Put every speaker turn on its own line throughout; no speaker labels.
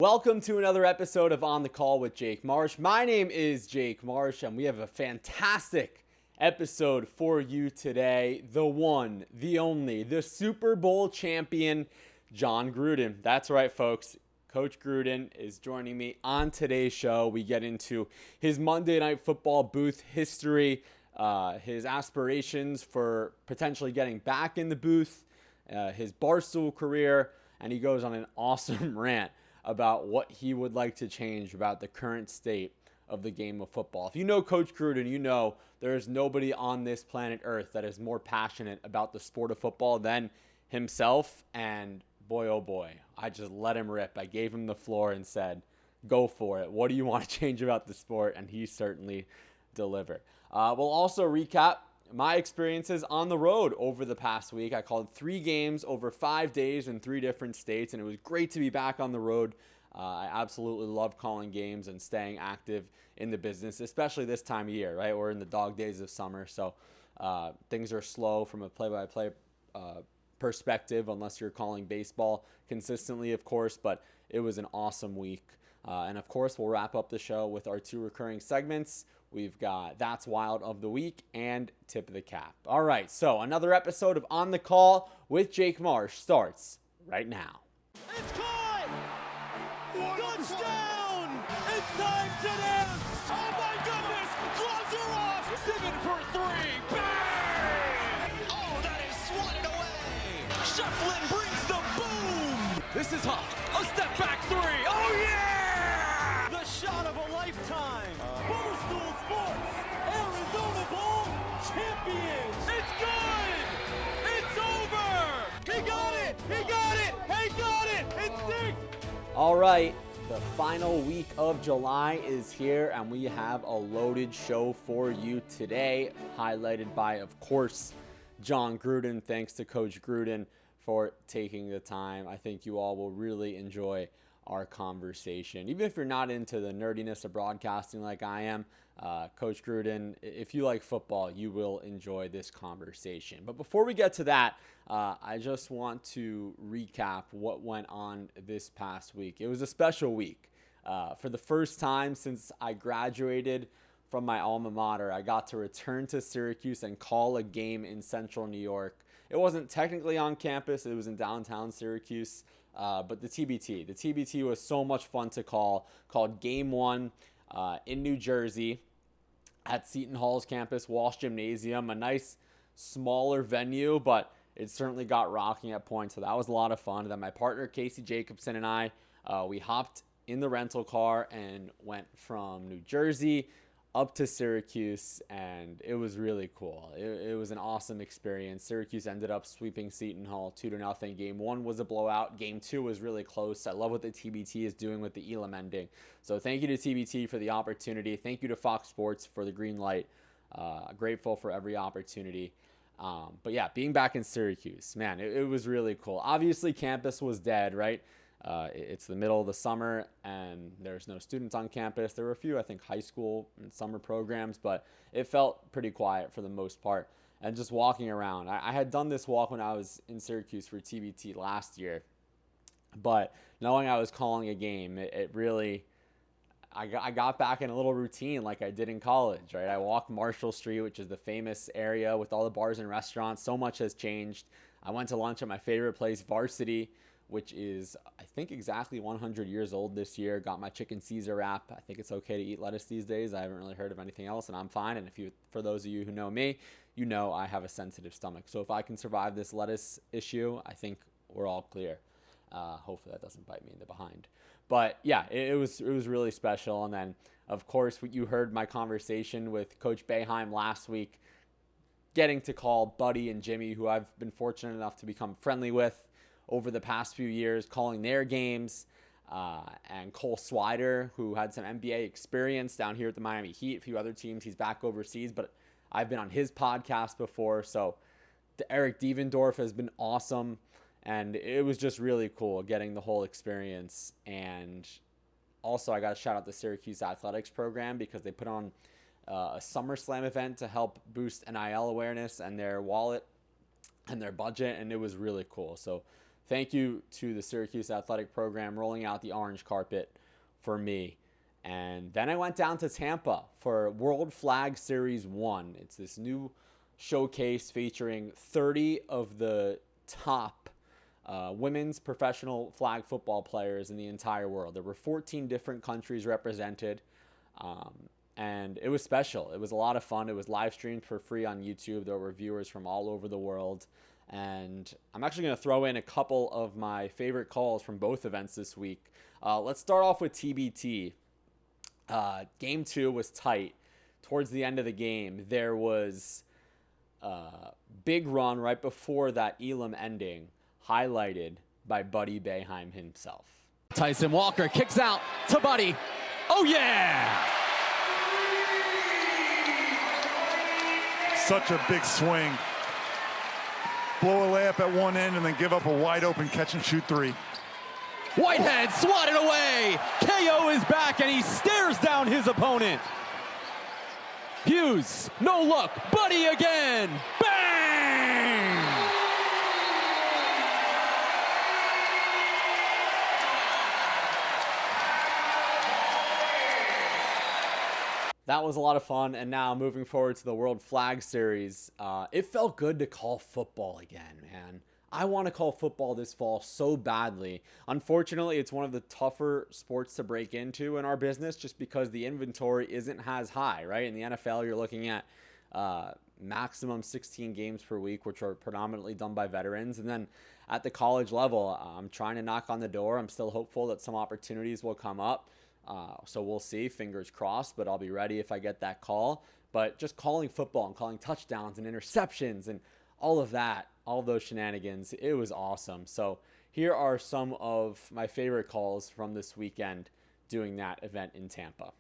Welcome to another episode of On the Call with Jake Marsh. My name is Jake Marsh, and we have a fantastic episode for you today. The one, the only, the Super Bowl champion, Jon Gruden. That's right, folks. Coach Gruden is joining me on today's show. We get into his Monday Night Football booth history, his aspirations for potentially getting back in the booth, his Barstool career, and he goes on an awesome rant about what he would like to change about the current state of the game of football. If you know Coach Gruden, you know there is nobody on this planet Earth that is more passionate about the sport of football than himself. And boy, oh boy, I just let him rip. I gave him the floor and said, go for it. What do you want to change about the sport? And he certainly delivered. We'll also recap my experiences on the road over the past week. I called 3 games over 5 days in 3 different states, and it was great to be back on the road. I absolutely love calling games and staying active in the business, especially this time of year, right? We're in the dog days of summer, so things are slow from a play-by-play perspective, unless you're calling baseball consistently, of course, but it was an awesome week. And of course, we'll wrap up the show with our 2 recurring segments. We've got That's Wild of the Week and Tip of the Cap. All right, so another episode of On the Call with Jake Marsh starts right now.
It's caught! Touchdown! It's time to dance! Oh my goodness! Gloves are off! 7 for 3! Bang! Oh, that is swatted away! Shefflin brings the boom! This is Huck. A step back 3. Oh yeah! The shot of a lifetime! Barstool Sports! Arizona Bowl Champions! It's good! It's over! He got it! He got it! He got it! It's 6!
All right, the final week of July is here, and we have a loaded show for you today, highlighted by, of course, Jon Gruden. Thanks to Coach Gruden for taking the time. I think you all will really enjoy our conversation. Even if you're not into the nerdiness of broadcasting like I am, Coach Gruden, if you like football, you will enjoy this conversation. But before we get to that, I just want to recap what went on this past week. It was a special week. For the first time since I graduated from my alma mater, I got to return to Syracuse and call a game in central New York. It wasn't technically on campus. It was in downtown Syracuse. But the TBT was so much fun to call. Called Game 1 in New Jersey at Seton Hall's campus, Walsh Gymnasium. A nice, smaller venue, but it certainly got rocking at points. So that was a lot of fun. And then my partner, Casey Jacobson, and I, we hopped in the rental car and went from New Jersey up to Syracuse, and it was really cool. It was an awesome experience. Syracuse ended up sweeping Seton Hall 2-0. Game 1 was a blowout. Game 2 was really close. I love what the TBT is doing with the Elam ending. So thank you to TBT for the opportunity. Thank you to Fox Sports for the green light. Grateful for every opportunity. But yeah, being back in Syracuse, man, it was really cool. Obviously, campus was dead, right? It's the middle of the summer and there's no students on campus. There were a few, I think, high school and summer programs, but it felt pretty quiet for the most part. And just walking around, I had done this walk when I was in Syracuse for TBT last year, but knowing I was calling a game, it really, I got back in a little routine like I did in college, right? I walked Marshall Street, which is the famous area with all the bars and restaurants. So much has changed. I went to lunch at my favorite place, Varsity, which is, I think, exactly 100 years old this year. Got my chicken Caesar wrap. I think it's okay to eat lettuce these days. I haven't really heard of anything else, and I'm fine. And for those of you who know me, you know I have a sensitive stomach. So if I can survive this lettuce issue, I think we're all clear. Hopefully that doesn't bite me in the behind. But yeah, it was really special. And then, of course, you heard my conversation with Coach Boeheim last week, getting to call Buddy and Jimmy, who I've been fortunate enough to become friendly with over the past few years, calling their games, and Cole Swider, who had some NBA experience down here at the Miami Heat, a few other teams. He's back overseas, but I've been on his podcast before. So Eric Devendorf has been awesome, and it was just really cool getting the whole experience. And also, I got to shout out the Syracuse Athletics program because they put on a SummerSlam event to help boost NIL awareness and their wallet and their budget, and it was really cool. So thank you to the Syracuse athletic program rolling out the orange carpet for me. And then I went down to Tampa for World Flag Series 1. It's this new showcase featuring 30 of the top women's professional flag football players in the entire world. There were 14 different countries represented, and it was special. It was a lot of fun. It was live streamed for free on YouTube. There were viewers from all over the world. And I'm actually going to throw in a couple of my favorite calls from both events this week. Let's start off with TBT. Game 2 was tight. Towards the end of the game, there was a big run right before that Elam ending, highlighted by Buddy Boeheim himself.
Tyson Walker kicks out to Buddy. Oh, yeah!
Such a big swing. Blow a layup at one end and then give up a wide open catch and shoot three.
Whitehead swatted away. KO is back and he stares down his opponent. Hughes, no look. Buddy again. Bang!
That was a lot of fun, and now moving forward to the World Flag Series, it felt good to call football again, man. I want to call football this fall so badly. Unfortunately, it's one of the tougher sports to break into in our business just because the inventory isn't as high, right? In the NFL, you're looking at maximum 16 games per week, which are predominantly done by veterans. And then at the college level, I'm trying to knock on the door. I'm still hopeful that some opportunities will come up. So we'll see, fingers crossed, but I'll be ready if I get that call. But just calling football and calling touchdowns and interceptions and all of that, all of those shenanigans, it was awesome. So here are some of my favorite calls from this weekend doing that event in Tampa.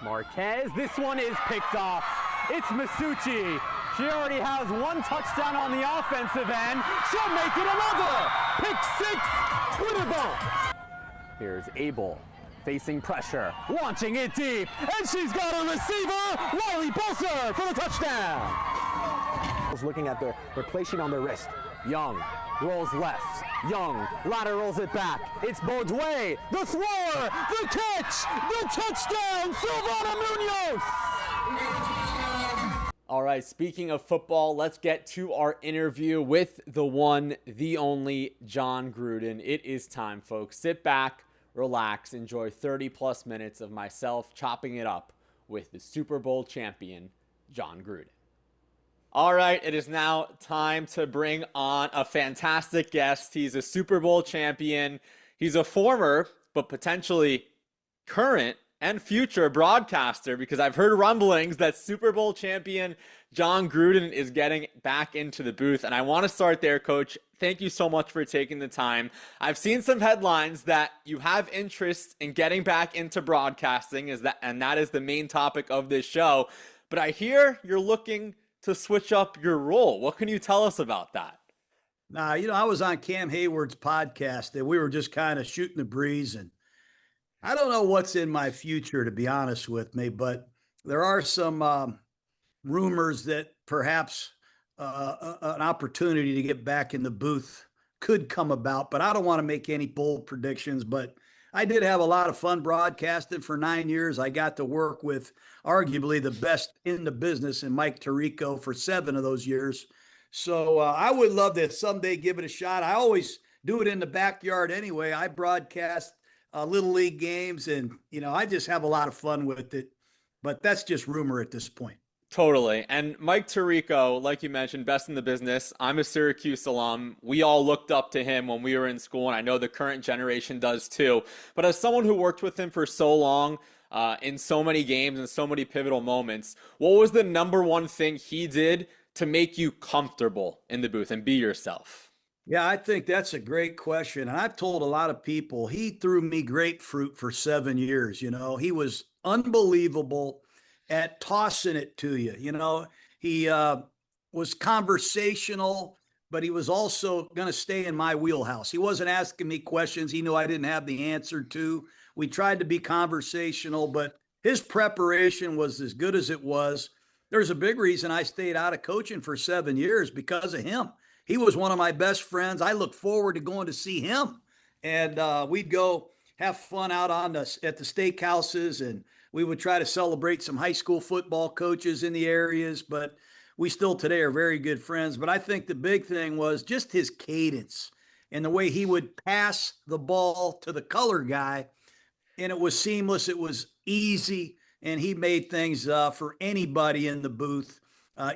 Marquez, this one is picked off. It's Masucci. She already has one touchdown on the offensive end. She'll make it another. Pick 6, Twitter ball. Here's Abel. Facing pressure, launching it deep, and she's got a receiver, Riley Bolser for the touchdown. Looking at their placing on their wrist. Young rolls left. Young laterals it back. It's Baudouin, the thrower, the catch, the touchdown, Silvana Munoz.
All right, speaking of football, let's get to our interview with the one, the only Jon Gruden. It is time, folks. Sit back, relax, enjoy 30 plus minutes of myself chopping it up with the Super Bowl champion, Jon Gruden. All right, it is now time to bring on a fantastic guest. He's a Super Bowl champion. He's a former, but potentially current and future broadcaster, because I've heard rumblings that Super Bowl champion Jon Gruden is getting back into the booth. And I want to start there, Coach. Thank you so much for taking the time. I've seen some headlines that you have interest in getting back into broadcasting, and that is the main topic of this show. But I hear you're looking to switch up your role. What can you tell us about that?
Nah, I was on Cam Hayward's podcast and we were just kind of shooting the breeze, and I don't know what's in my future, to be honest with me, but there are some rumors that perhaps an opportunity to get back in the booth could come about, but I don't want to make any bold predictions. But I did have a lot of fun broadcasting for 9 years. I got to work with arguably the best in the business in Mike Tirico for 7 of those years. So I would love to someday give it a shot. I always do it in the backyard anyway. I broadcast Little League games, and, I just have a lot of fun with it. But that's just rumor at this point.
Totally. And Mike Tirico, like you mentioned, best in the business. I'm a Syracuse alum. We all looked up to him when we were in school, and I know the current generation does too. But as someone who worked with him for so long, in so many games and so many pivotal moments, what was the number one thing he did to make you comfortable in the booth and be yourself?
Yeah, I think that's a great question. And I've told a lot of people, he threw me grapefruit for 7 years. He was unbelievable at tossing it to you. He was conversational, but he was also going to stay in my wheelhouse. He wasn't asking me questions he knew I didn't have the answer to. We tried to be conversational, but his preparation was as good as it was. There's a big reason I stayed out of coaching for 7 years because of him. He was one of my best friends. I look forward to going to see him. And we'd go have fun out at the steakhouses, and we would try to celebrate some high school football coaches in the areas, but we still today are very good friends. But I think the big thing was just his cadence and the way he would pass the ball to the color guy. And it was seamless. It was easy. And he made things for anybody in the booth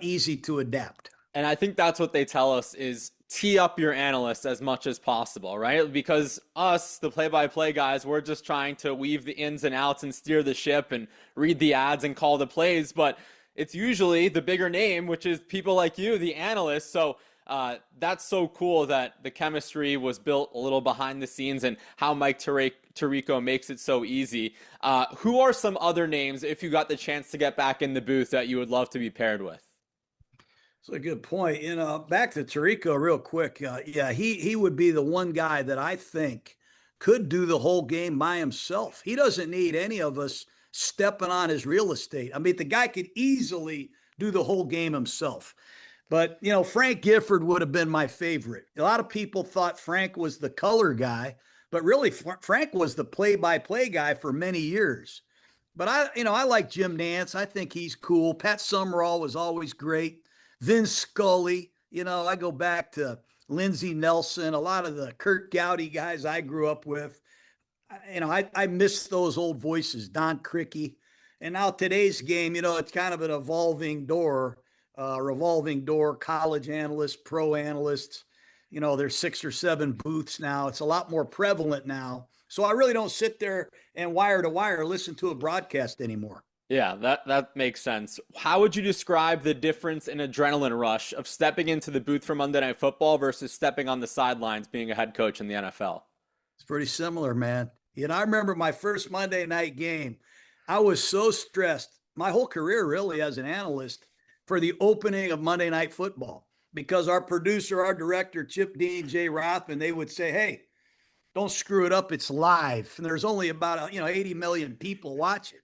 easy to adapt.
And I think that's what they tell us is tee up your analysts as much as possible, right? Because us, the play-by-play guys, we're just trying to weave the ins and outs and steer the ship and read the ads and call the plays. But it's usually the bigger name, which is people like you, the analysts. So that's so cool that the chemistry was built a little behind the scenes and how Mike Tirico makes it so easy. Who are some other names, if you got the chance to get back in the booth, that you would love to be paired with?
That's a good point. Back to Tirico real quick. He would be the one guy that I think could do the whole game by himself. He doesn't need any of us stepping on his real estate. I mean, the guy could easily do the whole game himself. But, Frank Gifford would have been my favorite. A lot of people thought Frank was the color guy, but really Frank was the play-by-play guy for many years. But I like Jim Nantz. I think he's cool. Pat Summerall was always great. Vince Scully, I go back to Lindsey Nelson, a lot of the Kurt Gowdy guys I grew up with. I miss those old voices, Don Criqui. And now today's game, it's kind of an revolving door, college analysts, pro analysts. There's 6 or 7 booths now. It's a lot more prevalent now. So I really don't sit there and wire to wire listen to a broadcast anymore.
Yeah, that makes sense. How would you describe the difference in adrenaline rush of stepping into the booth for Monday Night Football versus stepping on the sidelines being a head coach in the NFL?
It's pretty similar, man. I remember my first Monday night game. I was so stressed, my whole career really as an analyst, for the opening of Monday Night Football, because our producer, our director, Chip Dean, Jay Rothman, they would say, hey, don't screw it up. It's live. And there's only about 80 million people watching.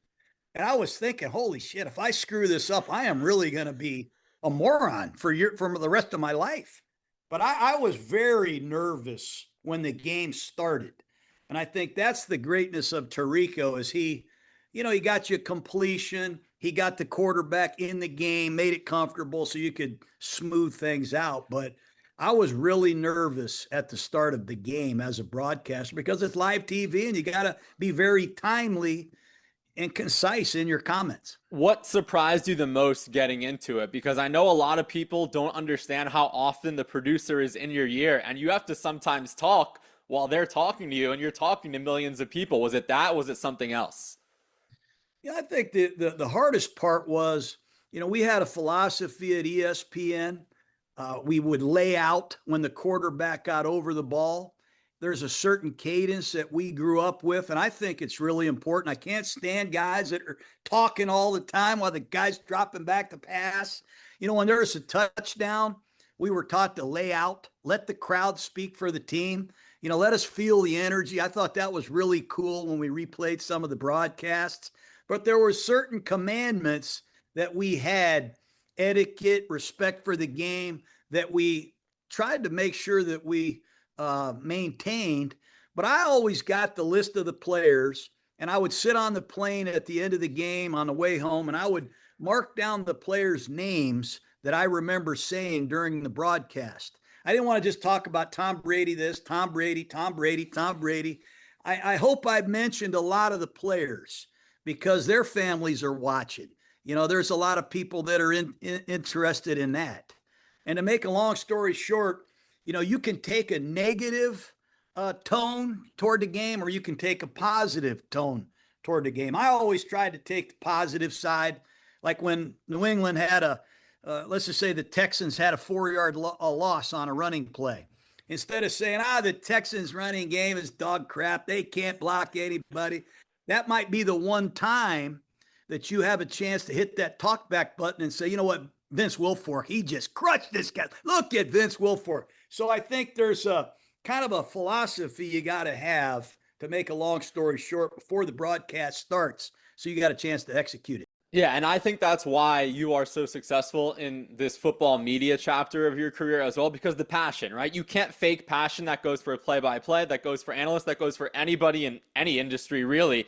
And I was thinking, holy shit, if I screw this up, I am really going to be a moron for the rest of my life. But I was very nervous when the game started. And I think that's the greatness of Tirico is he got you completion. He got the quarterback in the game, made it comfortable so you could smooth things out. But I was really nervous at the start of the game as a broadcaster because it's live TV and you got to be very timely and concise in your comments.
What surprised you the most getting into it? Because I know a lot of people don't understand how often the producer is in your ear and you have to sometimes talk while they're talking to you and you're talking to millions of people. Was it that? Was it something else?
Yeah, I think the hardest part was, we had a philosophy at ESPN. We would lay out when the quarterback got over the ball. There's a certain cadence that we grew up with, and I think it's really important. I can't stand guys that are talking all the time while the guy's dropping back to pass. When there's a touchdown, we were taught to lay out, let the crowd speak for the team. Let us feel the energy. I thought that was really cool when we replayed some of the broadcasts. But there were certain commandments that we had, etiquette, respect for the game, that we tried to make sure that we maintained. But I always got the list of the players, and I would sit on the plane at the end of the game on the way home, and I would mark down the players' names that I remember saying during the broadcast. I didn't want to just talk about Tom Brady this, Tom Brady, Tom Brady, Tom Brady. I hope I mentioned a lot of the players because their families are watching. There's a lot of people that are interested in that. And to make a long story short, you can take a negative tone toward the game or you can take a positive tone toward the game. I always tried to take the positive side, like when New England had let's just say the Texans had a 4-yard loss on a running play. Instead of saying, the Texans running game is dog crap, they can't block anybody. That might be the one time that you have a chance to hit that talkback button and say, you know what, Vince Wilfork, he just crushed this guy. Look at Vince Wilfork. So I think there's a kind of a philosophy you got to have to make a long story short before the broadcast starts. So you got a chance to execute it.
Yeah, and I think that's why you are so successful in this football media chapter of your career as well, because the passion, right? You can't fake passion that goes for play-by-play, that goes for analysts, that goes for anybody in any industry, really.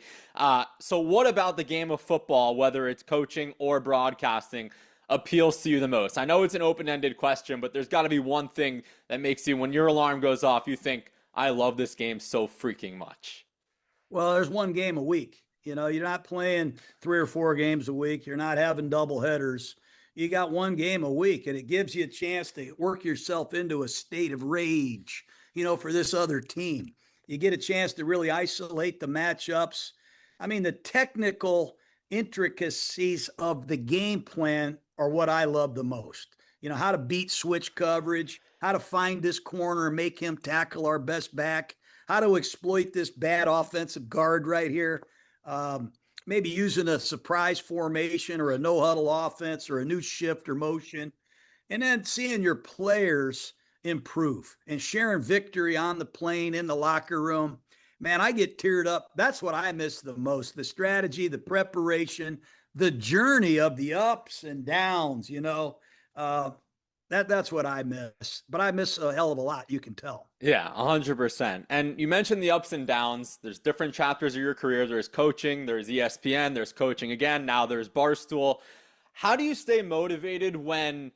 So what about the game of football, whether it's coaching or broadcasting, appeals to you the most? I know it's an open-ended question, but there's got to be one thing that makes you, when your alarm goes off, you think, I love this game so freaking much.
Well, there's one game a week. You know, you're not playing 3 or 4 games a week. You're not having double headers. You got one game a week, and it gives you a chance to work yourself into a state of rage, you know, for this other team. You get a chance to really isolate the matchups. I mean, the technical intricacies of the game plan are what I love the most. You know, how to beat switch coverage, how to find this corner and make him tackle our best back, how to exploit this bad offensive guard right here. Maybe using a surprise formation or a no huddle offense or a new shift or motion, and then seeing your players improve and sharing victory on the plane, in the locker room. Man, I get teared up. That's what I miss the most. The strategy, the preparation, the journey of the ups and downs, you know, that's what I miss, but I miss a hell of a lot. You can tell.
Yeah, 100%. And you mentioned the ups and downs. There's different chapters of your career. There's coaching, there's ESPN, there's coaching again. Now there's Barstool. How do you stay motivated when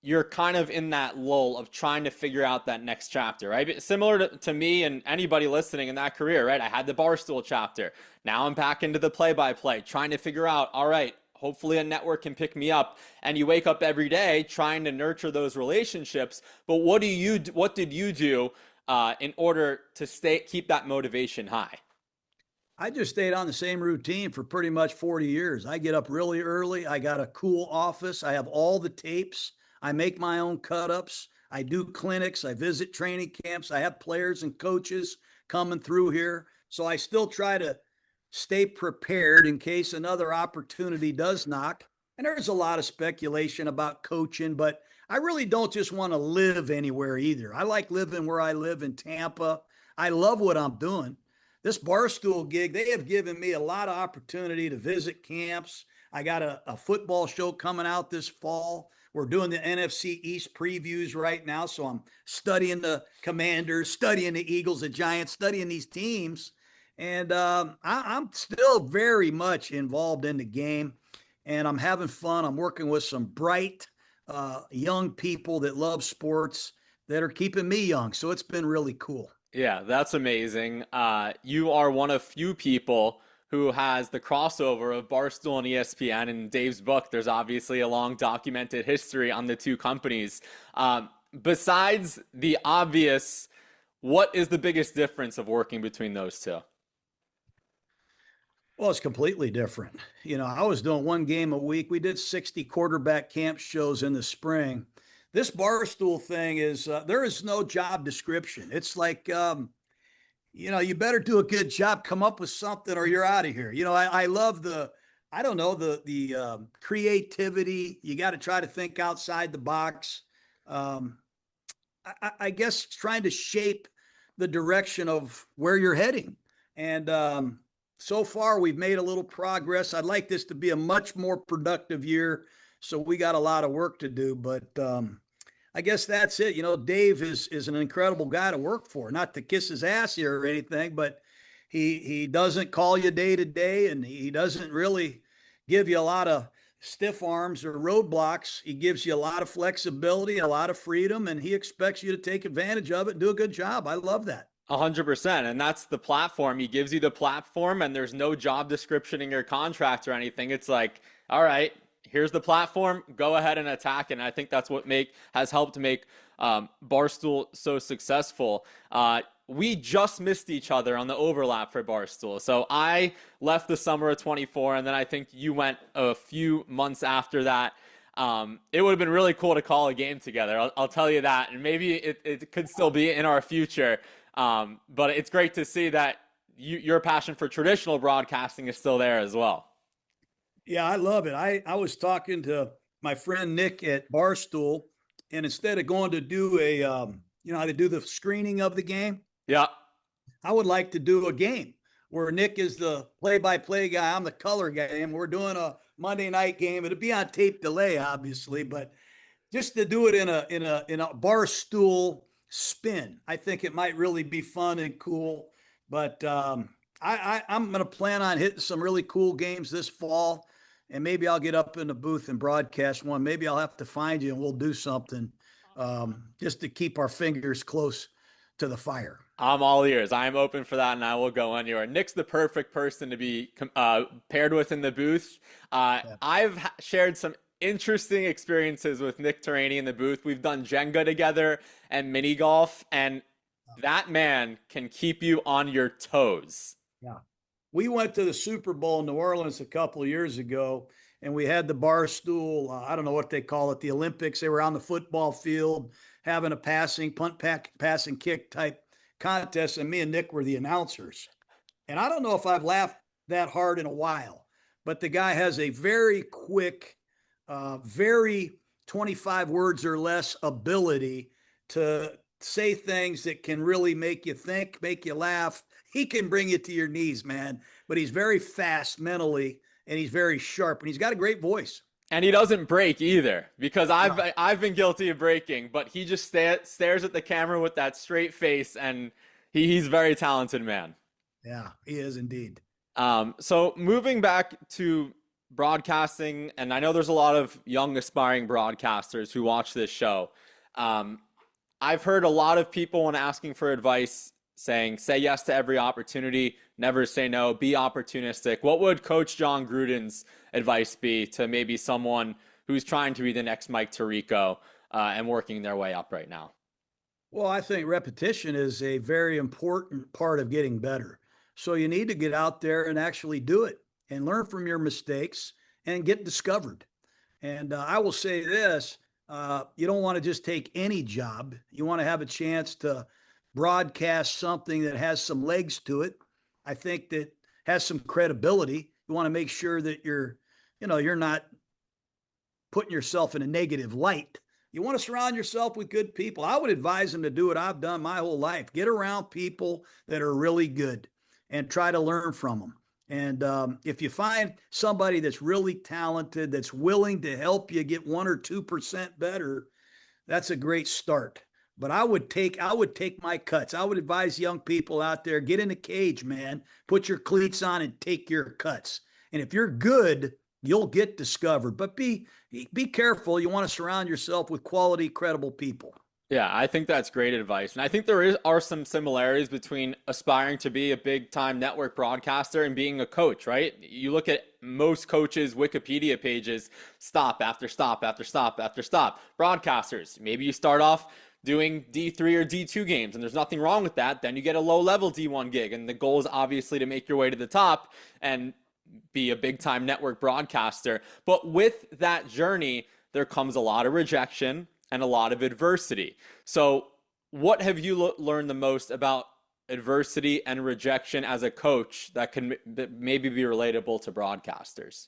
you're kind of in that lull of trying to figure out that next chapter, right? Similar to me and anybody listening in that career, right? I had the Barstool chapter. Now I'm back into the play-by-play, trying to figure out, all right, hopefully a network can pick me up. And you wake up every day trying to nurture those relationships. But what did you do in order to keep that motivation high?
I just stayed on the same routine for pretty much 40 years. I get up really early. I got a cool office. I have all the tapes. I make my own cut-ups. I do clinics. I visit training camps. I have players and coaches coming through here. So I still try to stay prepared in case another opportunity does knock. And there's a lot of speculation about coaching, but I really don't just want to live anywhere either. I like living where I live in Tampa. I love what I'm doing. This Barstool gig, they have given me a lot of opportunity to visit camps. I got a football show coming out this fall. We're doing the NFC East previews right now. So I'm studying the Commanders, studying the Eagles, the Giants, studying these teams. And I'm still very much involved in the game, and I'm having fun. I'm working with some bright young people that love sports that are keeping me young. So it's been really cool.
Yeah, that's amazing. You are one of few people who has the crossover of Barstool and ESPN. In Dave's book, there's obviously a long documented history on the two companies. Besides the obvious, what is the biggest difference of working between those two?
Well, it's completely different. You know, I was doing one game a week. We did 60 quarterback camp shows in the spring. This Barstool thing is, there is no job description. It's like, you know, you better do a good job, come up with something or you're out of here. You know, I love the creativity. You got to try to think outside the box. I guess trying to shape the direction of where you're heading. And, so far, we've made a little progress. I'd like this to be a much more productive year, so we got a lot of work to do. But I guess that's it. You know, Dave is an incredible guy to work for. Not to kiss his ass here or anything, but he doesn't call you day to day, and he doesn't really give you a lot of stiff arms or roadblocks. He gives you a lot of flexibility, a lot of freedom, and he expects you to take advantage of it and do a good job. I love that.
100%. And that's the platform. He gives you the platform, and there's no job description in your contract or anything. It's like, all right, here's the platform, go ahead and attack. And I think that's what has helped make Barstool so successful. We just missed each other on the overlap for Barstool. So I left the summer of 24, and then I think you went a few months after that. It would have been really cool to call a game together. I'll tell you that. And maybe it could still be in our future. But it's great to see that your passion for traditional broadcasting is still there as well.
Yeah, I love it. I was talking to my friend Nick at Barstool, and instead of going to do how they do the screening of the game.
Yeah.
I would like to do a game where Nick is the play-by-play guy, I'm the color guy, and we're doing a Monday night game. It'll be on tape delay, obviously, but just to do it in a Barstool spin, I think it might really be fun and cool. But I'm going to plan on hitting some really cool games this fall, and maybe I'll get up in the booth and broadcast one. Maybe I'll have to find you and we'll do something just to keep our fingers close to the fire.
I'm all ears. I'm open for that, and I will go anywhere. Nick's the perfect person to be paired with in the booth. I've shared some interesting experiences with Nick Terani in the booth. We've done Jenga together and mini golf, and that man can keep you on your toes.
Yeah. We went to the Super Bowl in New Orleans a couple of years ago, and we had the Barstool, I don't know what they call it, the Olympics. They were on the football field having a pass and kick type contest, and me and Nick were the announcers. And I don't know if I've laughed that hard in a while, but the guy has a very quick, very 25 words or less ability to say things that can really make you think, make you laugh. He can bring you to your knees, man, but he's very fast mentally and he's very sharp and he's got a great voice.
And he doesn't break either, because I've been guilty of breaking, but he just stares at the camera with that straight face, and he's a very talented man.
Yeah, he is indeed.
So moving back to broadcasting, and I know there's a lot of young aspiring broadcasters who watch this show. I've heard a lot of people when asking for advice saying, say yes to every opportunity, never say no, be opportunistic. What would Coach Jon Gruden's advice be to maybe someone who's trying to be the next Mike Tirico and working their way up right now?
Well, I think repetition is a very important part of getting better. So you need to get out there and actually do it and learn from your mistakes and get discovered. And I will say this, you don't want to just take any job. You want to have a chance to broadcast something that has some legs to it. I think that has some credibility. You want to make sure that you're not putting yourself in a negative light. You want to surround yourself with good people. I would advise them to do what I've done my whole life. Get around people that are really good and try to learn from them. And if you find somebody that's really talented, that's willing to help you get 1 or 2% better, that's a great start. But I would take my cuts. I would advise young people out there, get in the cage, man. Put your cleats on and take your cuts. And if you're good, you'll get discovered. But be careful. You want to surround yourself with quality, credible people.
Yeah, I think that's great advice. And I think there are some similarities between aspiring to be a big-time network broadcaster and being a coach, right? You look at most coaches' Wikipedia pages, stop after stop after stop after stop. Broadcasters, maybe you start off doing D3 or D2 games, and there's nothing wrong with that. Then you get a low-level D1 gig, and the goal is obviously to make your way to the top and be a big-time network broadcaster. But with that journey, there comes a lot of rejection and a lot of adversity. So what have you learned the most about adversity and rejection as a coach that can maybe be relatable to broadcasters?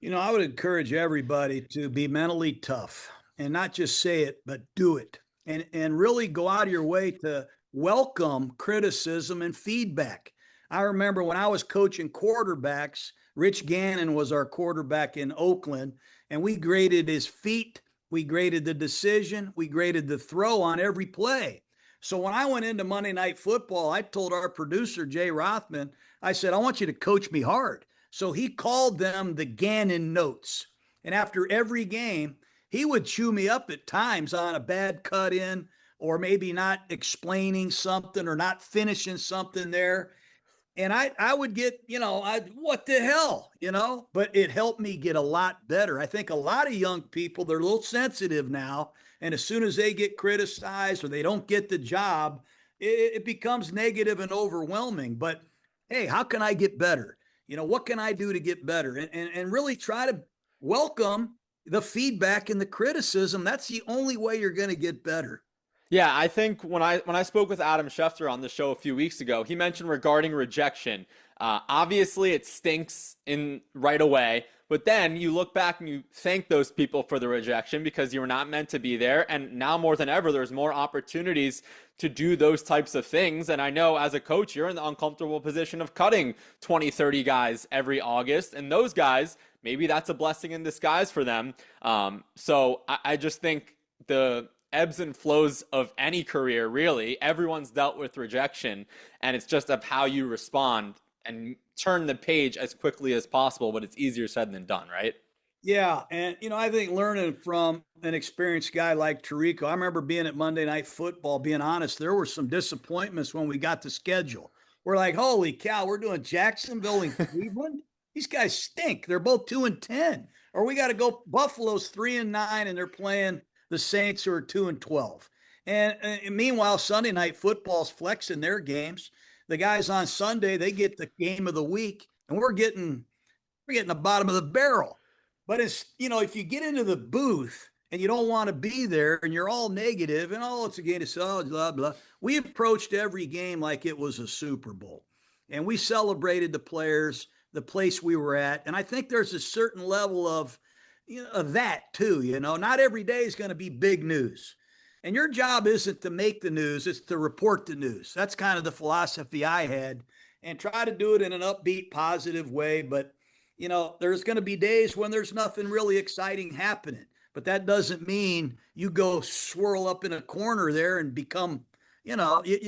I would encourage everybody to be mentally tough and not just say it, but do it. And really go out of your way to welcome criticism and feedback. I remember when I was coaching quarterbacks, Rich Gannon was our quarterback in Oakland, and we graded his feet, we graded the decision, we graded the throw on every play. So when I went into Monday Night Football, I told our producer, Jay Rothman, I said, I want you to coach me hard. So he called them the Gannon notes. And after every game, he would chew me up at times on a bad cut in or maybe not explaining something or not finishing something there. And I would get, what the hell, but it helped me get a lot better. I think a lot of young people, they're a little sensitive now. And as soon as they get criticized or they don't get the job, it becomes negative and overwhelming. But hey, how can I get better? What can I do to get better? And really try to welcome the feedback and the criticism. That's the only way you're going to get better.
Yeah, I think when I spoke with Adam Schefter on the show a few weeks ago, he mentioned regarding rejection, Obviously, it stinks in right away, but then you look back and you thank those people for the rejection because you were not meant to be there. And now more than ever, there's more opportunities to do those types of things. And I know as a coach, you're in the uncomfortable position of cutting 20, 30 guys every August. And those guys, maybe that's a blessing in disguise for them. So I just think the ebbs and flows of any career, really, everyone's dealt with rejection. And it's just of how you respond and turn the page as quickly as possible, but it's easier said than done, right?
Yeah. And, I think learning from an experienced guy like Tirico, I remember being at Monday Night Football, being honest, there were some disappointments when we got the schedule. We're like, holy cow, we're doing Jacksonville and Cleveland. These guys stink. They're both 2-10. Or we got to go, Buffalo's 3-9, and they're playing the Saints who are 2-12. And meanwhile, Sunday Night Football's flexing their games. The guys on Sunday, they get the game of the week, and we're getting the bottom of the barrel. But it's, if you get into the booth and you don't want to be there and you're all negative and it's a game of blah, blah. We approached every game like it was a Super Bowl, and we celebrated the players, the place we were at. And I think there's a certain level of, of that too, not every day is going to be big news. And your job isn't to make the news, it's to report the news. That's kind of the philosophy I had, and try to do it in an upbeat, positive way. But, there's going to be days when there's nothing really exciting happening. But that doesn't mean you go swirl up in a corner there and become, you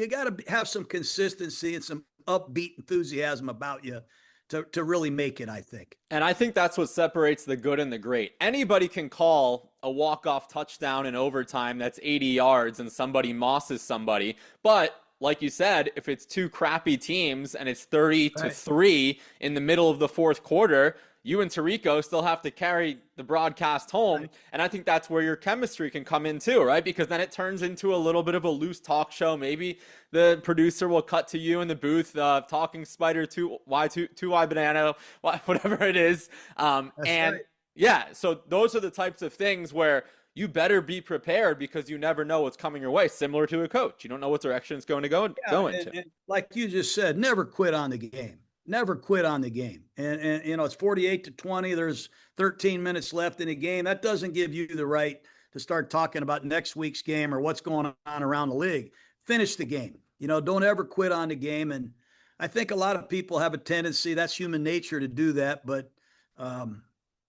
got to have some consistency and some upbeat enthusiasm about you to really make it, I think.
And I think that's what separates the good and the great. Anybody can call a walk-off touchdown in overtime that's 80 yards and somebody mosses somebody. But like you said, if it's two crappy teams and it's 30-3 in the middle of the fourth quarter, you and Tirico still have to carry the broadcast home. Right. And I think that's where your chemistry can come in too, right? Because then it turns into a little bit of a loose talk show. Maybe the producer will cut to you in the booth, talking spider, 2Y banana, whatever it is. Right. Yeah, so those are the types of things where you better be prepared because you never know what's coming your way, similar to a coach. You don't know what direction it's going to go into.
And like you just said, never quit on the game. Never quit on the game. And it's 48-20. There's 13 minutes left in the game. That doesn't give you the right to start talking about next week's game or what's going on around the league. Finish the game. Don't ever quit on the game. And I think a lot of people have a tendency, that's human nature, to do that. But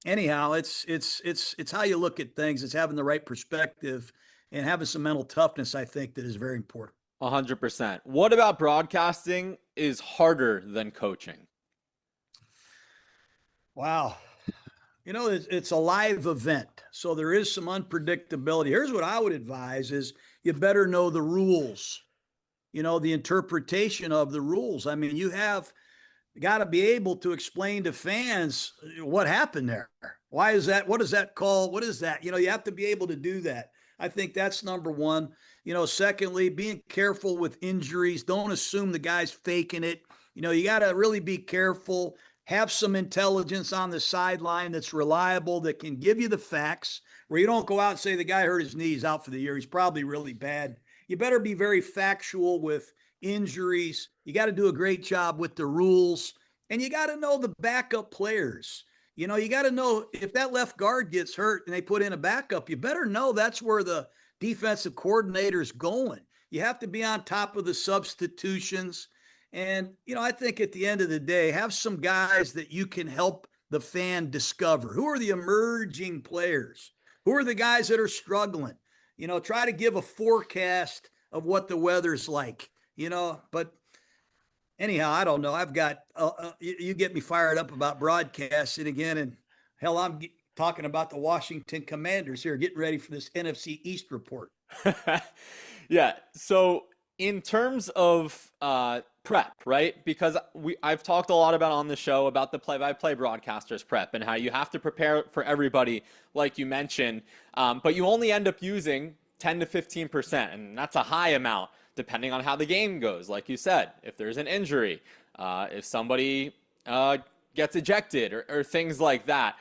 anyhow, it's how you look at things. It's having the right perspective and having some mental toughness, I think, that is very important.
100%. What about broadcasting is harder than coaching?
Wow. It's a live event, so there is some unpredictability. Here's what I would advise is you better know the rules, the interpretation of the rules. I mean, you have got to be able to explain to fans what happened there. Why is that? What is that call? What is that? You have to be able to do that. I think that's number one. Secondly, being careful with injuries. Don't assume the guy's faking it. You got to really be careful. Have some intelligence on the sideline that's reliable, that can give you the facts, where you don't go out and say the guy hurt his knee, he's out for the year, he's probably really bad. You better be very factual with injuries. You got to do a great job with the rules, and you got to know the backup players. You got to know if that left guard gets hurt and they put in a backup, you better know that's where the defensive coordinator's going. You have to be on top of the substitutions. And, I think at the end of the day, have some guys that you can help the fan discover. Who are the emerging players? Who are the guys that are struggling? Try to give a forecast of what the weather's like, but anyhow, I don't know. I've got, you get me fired up about broadcasting again. And hell, I'm talking about the Washington Commanders here, getting ready for this NFC East report.
Yeah. So in terms of prep, right? Because I've talked a lot about on the show about the play-by-play broadcasters prep and how you have to prepare for everybody, like you mentioned, but you only end up using 10 to 15%, and that's a high amount depending on how the game goes. Like you said, if there's an injury, if somebody gets ejected or things like that.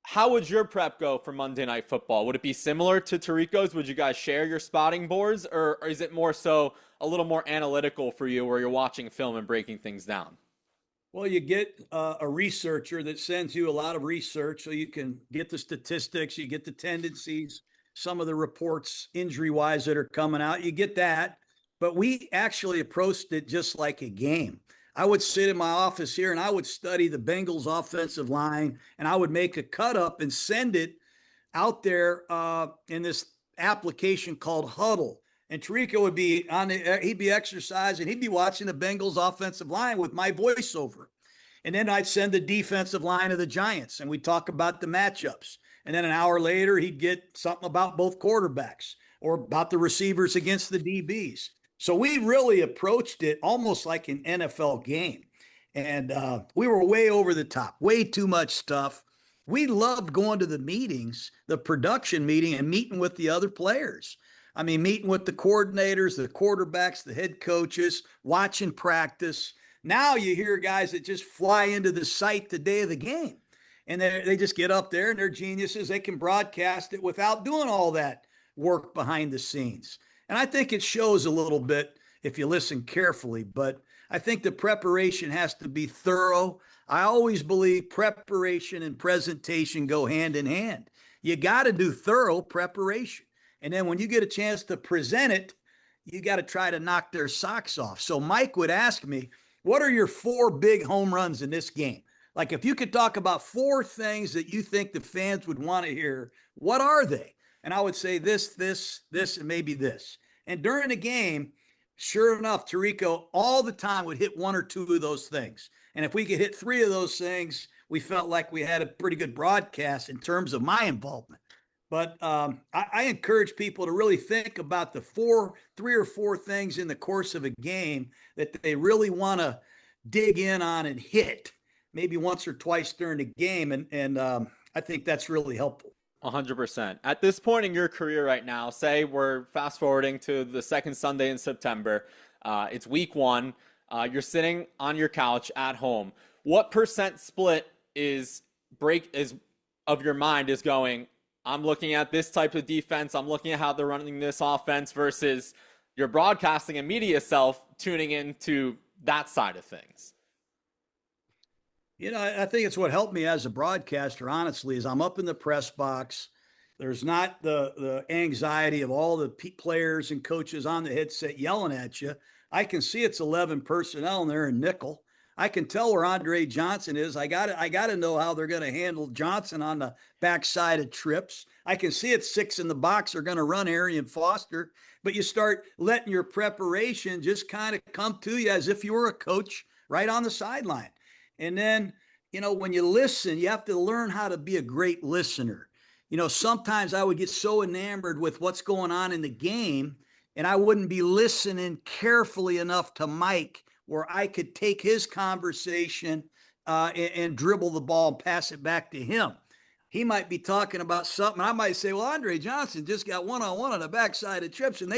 How would your prep go for Monday Night Football? Would it be similar to Tirico's? Would you guys share your spotting boards, or is it more so a little more analytical for you where you're watching film and breaking things down?
Well, you get a researcher that sends you a lot of research so you can get the statistics, you get the tendencies, some of the reports injury wise that are coming out. You get that. But we actually approached it just like a game. I would sit in my office here and I would study the Bengals offensive line and I would make a cut up and send it out there in this application called Huddle. And Tarico would be he'd be exercising, he'd be watching the Bengals offensive line with my voiceover. And then I'd send the defensive line of the Giants and we'd talk about the matchups. And then an hour later, he'd get something about both quarterbacks or about the receivers against the DBs. So we really approached it almost like an NFL game. And we were way over the top, way too much stuff. We loved going to the meetings, the production meeting, and meeting with the other players. I mean, meeting with the coordinators, the quarterbacks, the head coaches, watching practice. Now you hear guys that just fly into the site the day of the game. And they just get up there and they're geniuses. They can broadcast it without doing all that work behind the scenes. And I think it shows a little bit if you listen carefully. But I think the preparation has to be thorough. I always believe preparation and presentation go hand in hand. You got to do thorough preparation. And then when you get a chance to present it, you got to try to knock their socks off. So Mike would ask me, what are your 4 big home runs in this game? Like if you could talk about 4 things that you think the fans would want to hear, what are they? And I would say this, and maybe this. And during the game, sure enough, Tarico all the time would hit 1 or 2 of those things. And if we could hit 3 of those things, we felt like we had a pretty good broadcast in terms of my involvement. But I encourage people to really think about the 3 or 4 things in the course of a game that they really want to dig in on and hit maybe once or twice during the game. And I think that's really helpful.
100%. At this point in your career right now, say we're fast forwarding to the second Sunday in September. It's week 1. You're sitting on your couch at home. What percent split of your mind is going, I'm looking at this type of defense, I'm looking at how they're running this offense, versus your broadcasting and media self tuning into that side of things?
You know, I think it's what helped me as a broadcaster, honestly, is I'm up in the press box. There's not the anxiety of all the players and coaches on the headset yelling at you. I can see it's 11 personnel and they're in nickel. I can tell where Andre Johnson is. I got to know how they're going to handle Johnson on the backside of trips. I can see it's 6 in the box. They're going to run Arian Foster. But you start letting your preparation just kind of come to you as if you were a coach right on the sideline. And then, you know, when you listen, you have to learn how to be a great listener. You know, sometimes I would get so enamored with what's going on in the game, and I wouldn't be listening carefully enough to Mike where I could take his conversation and dribble the ball and pass it back to him. He might be talking about something. I might say, well, Andre Johnson just got one-on-one on the backside of trips. And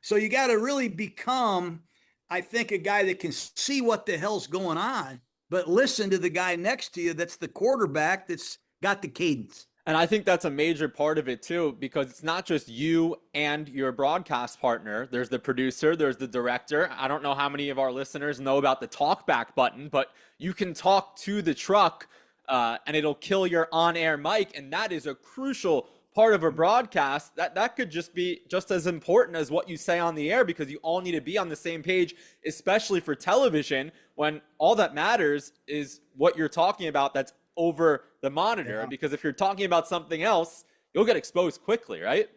so you got to really become, I think, a guy that can see what the hell's going on, but listen to the guy next to you that's the quarterback that's got the cadence.
And I think that's a major part of it too, because it's not just you and your broadcast partner. There's the producer, there's the director. I don't know how many of our listeners know about the talkback button, but you can talk to the truck and it'll kill your on-air mic. And that is a crucial part of a broadcast. That could just be just as important as what you say on the air, because you all need to be on the same page, especially for television, when all that matters is what you're talking about that's over the monitor. Yeah. Because if you're talking about something else, you'll get exposed quickly, right?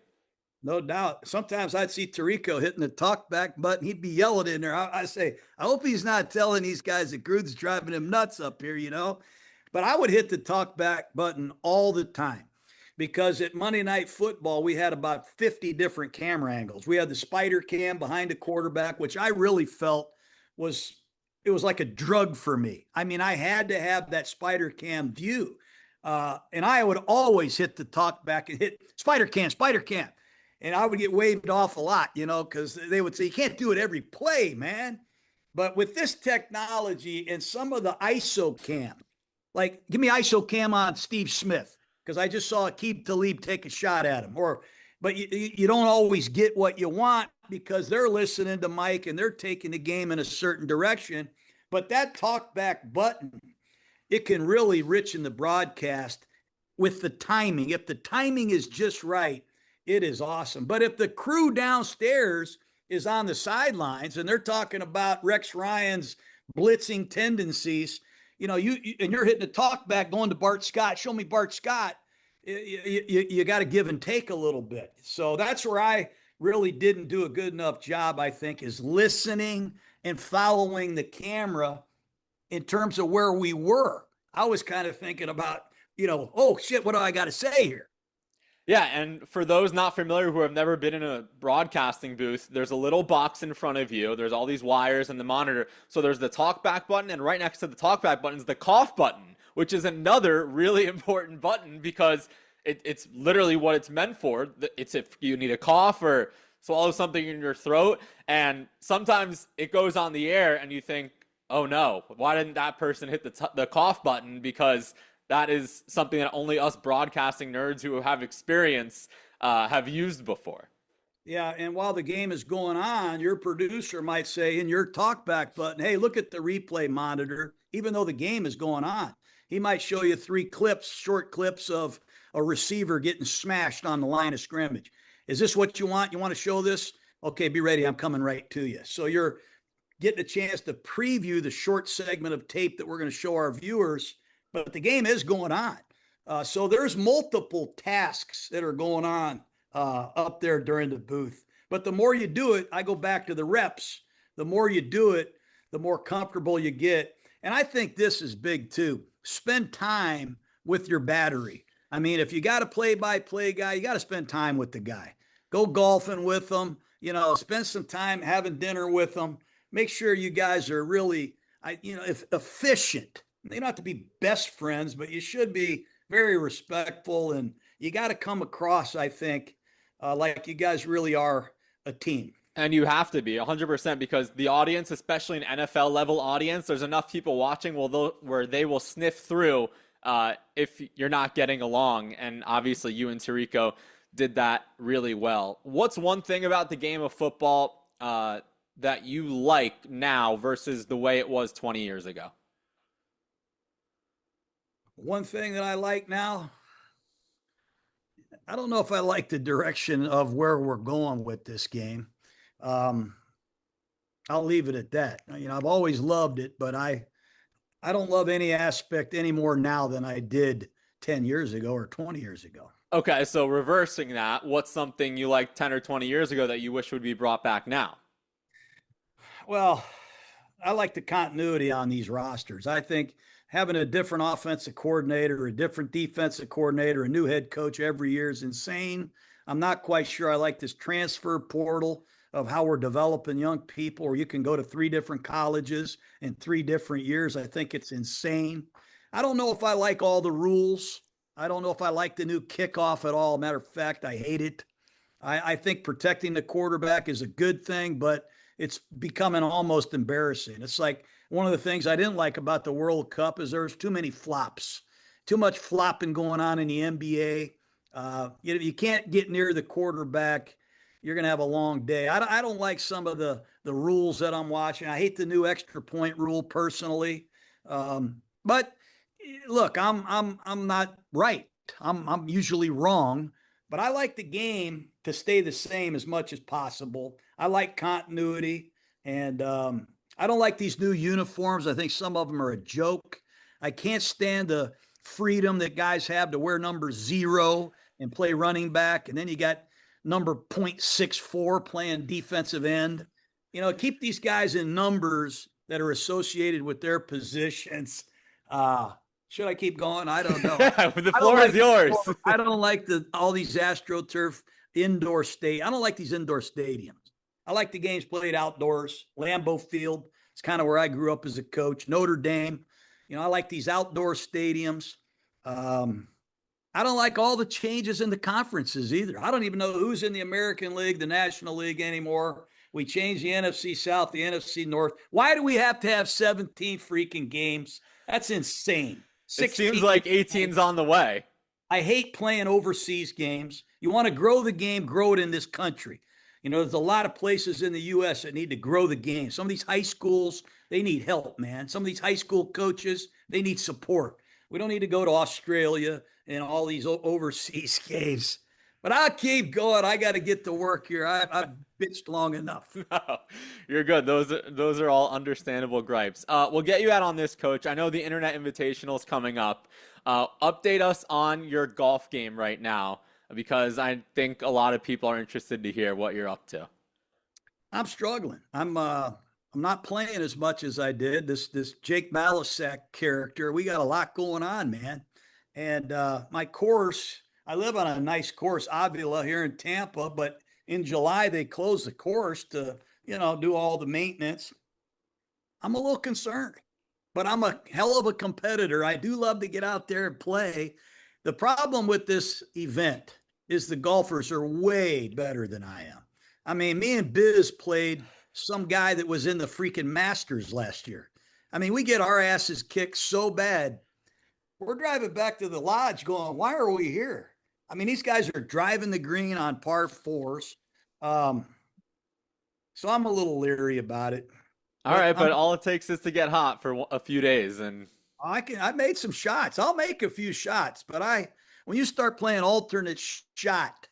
No doubt. Sometimes I'd see Tarico hitting the talkback button. He'd be yelling in there. I say, I hope he's not telling these guys that Gruden's driving him nuts up here, you know? But I would hit the talkback button all the time, because at Monday Night Football, we had about 50 different camera angles. We had the spider cam behind the quarterback, which I really felt was like a drug for me. I mean, I had to have that spider cam view. And I would always hit the talk back and hit spider cam. And I would get waved off a lot, you know, because they would say, you can't do it every play, man. But with this technology and some of the ISO cam, like give me ISO cam on Steve Smith, because I just saw Aqib Talib take a shot at him. But you don't always get what you want because they're listening to Mike and they're taking the game in a certain direction. But that talkback button, it can really richen the broadcast with the timing. If the timing is just right, it is awesome. But if the crew downstairs is on the sidelines and they're talking about Rex Ryan's blitzing tendencies, and you're hitting a talkback going to Bart Scott, show me Bart Scott, you got to give and take a little bit. So that's where I really didn't do a good enough job, I think, is listening and following the camera in terms of where we were. I was kind of thinking about, oh shit, what do I got to say here?
Yeah, and for those not familiar who have never been in a broadcasting booth, there's a little box in front of you. There's all these wires and the monitor. So there's the talkback button, and right next to the talkback button is the cough button, which is another really important button because it's literally what it's meant for. It's if you need a cough or swallow something in your throat, and sometimes it goes on the air and you think, oh no, why didn't that person hit the cough button? Because that is something that only us broadcasting nerds who have experience have used before.
Yeah, and while the game is going on, your producer might say in your talkback button, hey, look at the replay monitor, even though the game is going on. He might show you 3 clips, short clips of a receiver getting smashed on the line of scrimmage. Is this what you want? You want to show this? Okay, be ready. I'm coming right to you. So you're getting a chance to preview the short segment of tape that we're going to show our viewers, but the game is going on. So there's multiple tasks that are going on up there during the booth. But the more you do it, I go back to the reps, the more you do it, the more comfortable you get. And I think this is big too. Spend time with your battery. I mean, if you got a play-by-play guy, you got to spend time with the guy. Go golfing with them, spend some time having dinner with them. Make sure you guys are really, efficient. You don't have to be best friends, but you should be very respectful, and you got to come across, I think, like you guys really are a team.
And you have to be 100% because the audience, especially an NFL level audience, there's enough people watching where they will sniff through if you're not getting along. And obviously you and Tirico did that really well. What's one thing about the game of football that you like now versus the way it was 20 years ago?
One thing that I like now, I don't know if I like the direction of where we're going with this game. I'll leave it at that. I've always loved it, but I don't love any aspect any more now than I did 10 years ago or 20 years ago.
Okay, so reversing that, what's something you liked 10 or 20 years ago that you wish would be brought back now?
Well, I like the continuity on these rosters. I think having a different offensive coordinator, a different defensive coordinator, a new head coach every year is insane. I'm not quite sure I like this transfer portal of how we're developing young people, or you can go to 3 different colleges in 3 different years. I think it's insane. I don't know if I like all the rules. I don't know if I like the new kickoff at all. Matter of fact, I hate it. I think protecting the quarterback is a good thing, but it's becoming almost embarrassing. It's like one of the things I didn't like about the World Cup is there's too many flops, too much flopping going on in the NBA. You can't get near the quarterback. You're going to have a long day. I don't like some of the rules that I'm watching. I hate the new extra point rule personally. But look, I'm not right. I'm usually wrong, but I like the game to stay the same as much as possible. I like continuity, and I don't like these new uniforms. I think some of them are a joke. I can't stand the freedom that guys have to wear number 0 and play running back, and then you got number 0.64 playing defensive end. Keep these guys in numbers that are associated with their positions. Should I keep going? I don't know.
The floor is yours.
I don't like all these AstroTurf indoor I don't like these indoor stadiums. I like the games played outdoors. Lambeau Field, it's kind of where I grew up as a coach. Notre Dame, I like these outdoor stadiums. I don't like all the changes in the conferences either. I don't even know who's in the American League, the National League anymore. We changed the NFC South, the NFC North. Why do we have to have 17 freaking games? That's insane.
It seems like 18's on the way.
I hate playing overseas games. You want to grow the game, grow it in this country. You know, there's a lot of places in the U.S. that need to grow the game. Some of these high schools, they need help, man. Some of these high school coaches, they need support. We don't need to go to Australia and all these overseas games. But I'll keep going. I got to get to work here. I've bitched long enough.
No, you're good. Those are all understandable gripes. We'll get you out on this, Coach. I know the Internet Invitational is coming up. Update us on your golf game right now, because I think a lot of people are interested to hear what you're up to.
I'm struggling. I'm not playing as much as I did. This Jake Malisak character, we got a lot going on, man. And my course, I live on a nice course, Avila, here in Tampa, but in July they close the course to, do all the maintenance. I'm a little concerned, but I'm a hell of a competitor. I do love to get out there and play. The problem with this event is the golfers are way better than I am. I mean, me and Biz played some guy that was in the freaking Masters last year. I mean, we get our asses kicked so bad. We're driving back to the lodge going, why are we here? I mean, these guys are driving the green on par fours. So I'm a little leery about it.
All right, but all it takes is to get hot for a few days, and
I made some shots. I'll make a few shots, but when you start playing alternate shot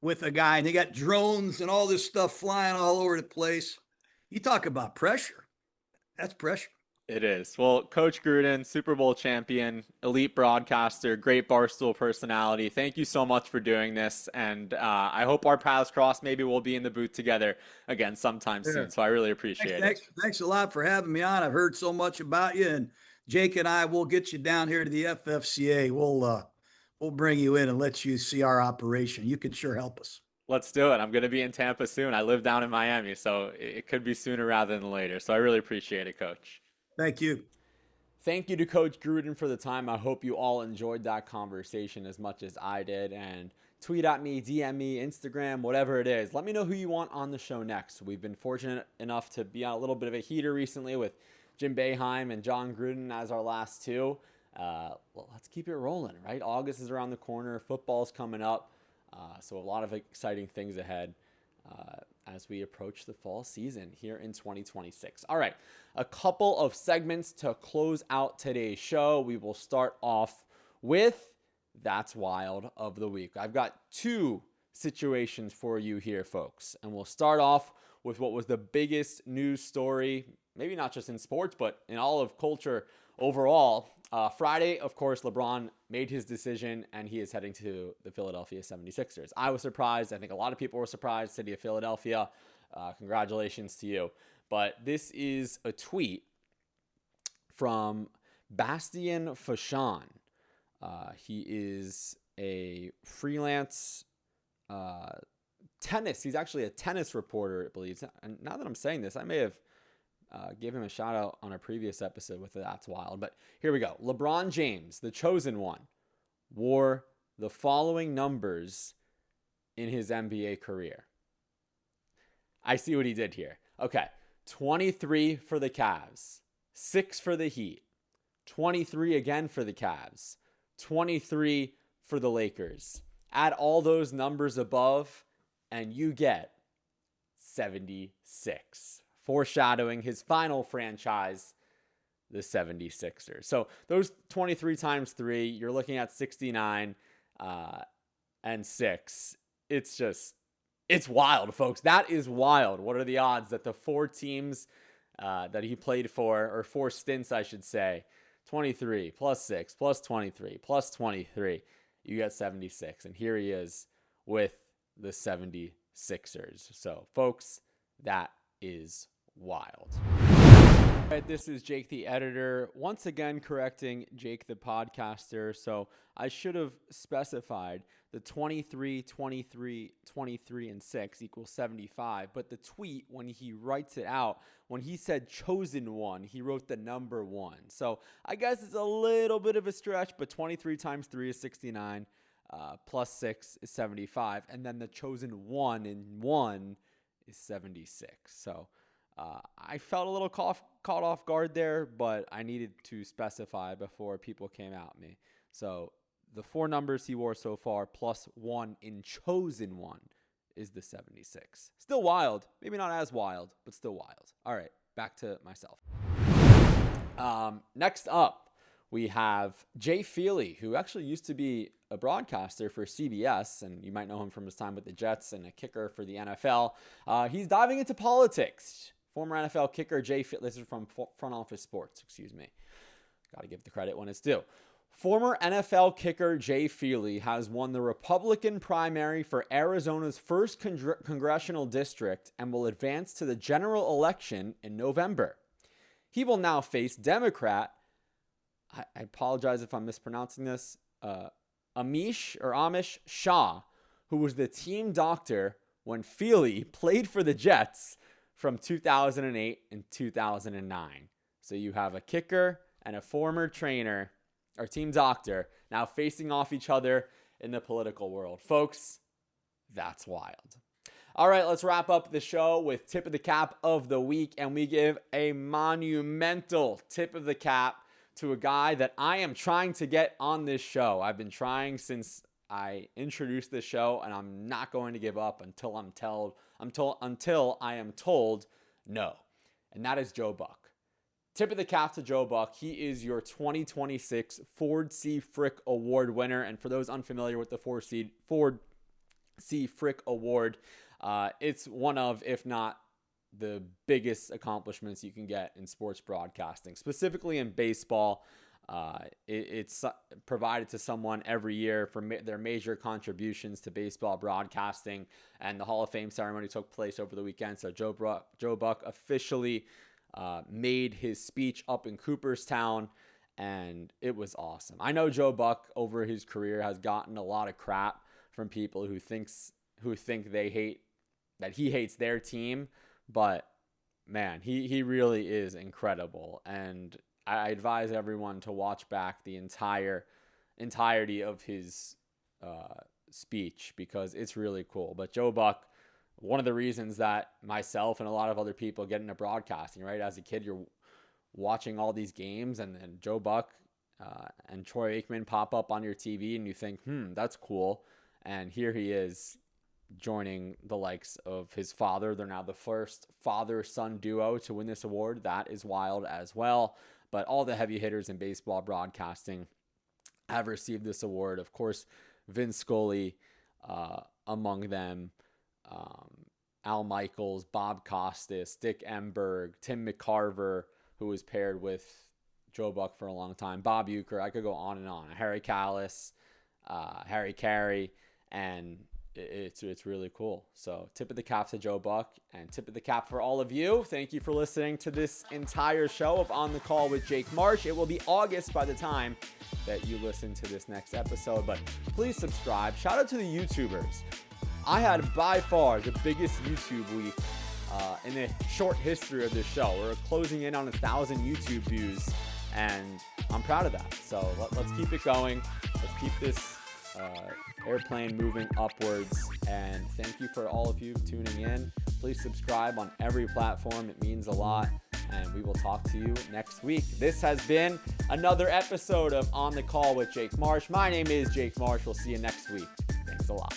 with a guy and they got drones and all this stuff flying all over the place, you talk about pressure. That's pressure.
it is. Well, Coach Gruden, Super Bowl champion, elite broadcaster, great Barstool personality. Thank you so much for doing this, and I hope our paths cross. Maybe we'll be in the booth together again sometime soon. So I really appreciate it.
Thanks a lot for having me on. I've heard so much about you, and Jake and I will get you down here to the FFCA. We'll bring you in and let you see our operation. You can sure help us.
Let's do it. I'm going to be in Tampa soon. I live down in Miami, so it could be sooner rather than later. So I really appreciate it, Coach.
Thank you.
Thank you to Coach Gruden for the time. I hope you all enjoyed that conversation as much as I did. And tweet at me, DM me, Instagram, whatever it is. Let me know who you want on the show next. We've been fortunate enough to be on a little bit of a heater recently with Jim Boeheim and John Gruden as our last two. Well, let's keep it rolling, right? August is around the corner. Football's coming up. So a lot of exciting things ahead as we approach the fall season here in 2026. All right, a couple of segments to close out today's show. We will start off with That's Wild of the Week. I've got two situations for you here, folks. And we'll start off with what was the biggest news story, maybe not just in sports, but in all of culture overall. Friday, of course, LeBron made his decision, and he is heading to the Philadelphia 76ers. I was surprised. I think a lot of people were surprised. City of Philadelphia, congratulations to you. But this is a tweet from Bastien Fauchon. He is a freelance tennis. He's actually a tennis reporter, I believe. And now that I'm saying this, I may have gave him a shout out on a previous episode with That's Wild. But here we go. LeBron James, the chosen one, wore the following numbers in his NBA career. I see what he did here. Okay. 23 for the Cavs, 6 for the Heat, 23 again for the Cavs, 23 for the Lakers. Add all those numbers above, and you get 76. Foreshadowing his final franchise, the 76ers. So those 23 times 3, you're looking at 69 and 6. It's wild, folks. That is wild. What are the odds that the 4 teams that he played for, or 4 stints, I should say, 23 plus 6 plus 23 plus 23, you get 76. And here he is with the 76ers. So, folks, that is wild. All right, this is Jake the editor, once again correcting Jake the podcaster. So I should have specified the 23, 23, 23, and 6 equals 75. But the tweet, when he writes it out, when he said chosen one, he wrote the number 1. So I guess it's a little bit of a stretch, but 23 times 3 is 69, plus 6 is 75. And then the chosen one in 1 is 76. So I felt a little caught off guard there, but I needed to specify before people came at me. So the 4 numbers he wore so far plus 1 in chosen one is the 76. Still wild. Maybe not as wild, but still wild. All right, back to myself. Next up, we have Jay Feely, who actually used to be a broadcaster for CBS, and you might know him from his time with the Jets and a kicker for the NFL. He's diving into politics. Former NFL kicker Jay Feely, this is from Front Office Sports, excuse me. Got to give the credit when it's due. Former NFL kicker Jay Feely has won the Republican primary for Arizona's 1st congressional district and will advance to the general election in November. He will now face Democrat, I apologize if I'm mispronouncing this, Amish Shah, who was the team doctor when Feely played for the Jets from 2008 and 2009. So you have a kicker and a former trainer or team doctor now facing off each other in the political world. Folks, that's wild. All right, let's wrap up the show with tip of the cap of the week, and we give a monumental tip of the cap to a guy that I am trying to get on this show. I've been trying since I introduced this show, and I'm not going to give up until I am told no. And that is Joe Buck. Tip of the cap to Joe Buck. He is your 2026 Ford C. Frick Award winner. And for those unfamiliar with the Ford C. Frick Award, it's one of, if not the biggest accomplishments you can get in sports broadcasting, specifically in baseball. It's provided to someone every year for their major contributions to baseball broadcasting, and the Hall of Fame ceremony took place over the weekend. So Joe Buck officially made his speech up in Cooperstown, and it was awesome. I know Joe Buck over his career has gotten a lot of crap from people who think that he hates their team, but man, he really is incredible. And I advise everyone to watch back the entirety of his speech, because it's really cool. But Joe Buck, one of the reasons that myself and a lot of other people get into broadcasting, right? As a kid, you're watching all these games, and then Joe Buck and Troy Aikman pop up on your TV, and you think, that's cool. And here he is joining the likes of his father. They're now the first father-son duo to win this award. That is wild as well. But all the heavy hitters in baseball broadcasting have received this award. Of course, Vin Scully among them, Al Michaels, Bob Costas, Dick Enberg, Tim McCarver, who was paired with Joe Buck for a long time, Bob Uecker. I could go on and on. Harry Callis, Harry Carey, and it's really cool. So tip of the cap to Joe Buck, and tip of the cap for all of you. Thank you for listening to this entire show of On the Call with Jake Marsh. It will be August by the time that you listen to this next episode, but please subscribe. Shout out to the YouTubers. I had by far the biggest YouTube week in the short history of this show. We're closing in on 1,000 YouTube views, and I'm proud of that. So let's keep it going. Let's keep this airplane moving upwards, and thank you for all of you tuning in. Please subscribe on every platform. It means a lot, and we will talk to you next week. This has been another episode of On the Call with Jake Marsh. My name is Jake Marsh. We'll see you next week. Thanks a lot.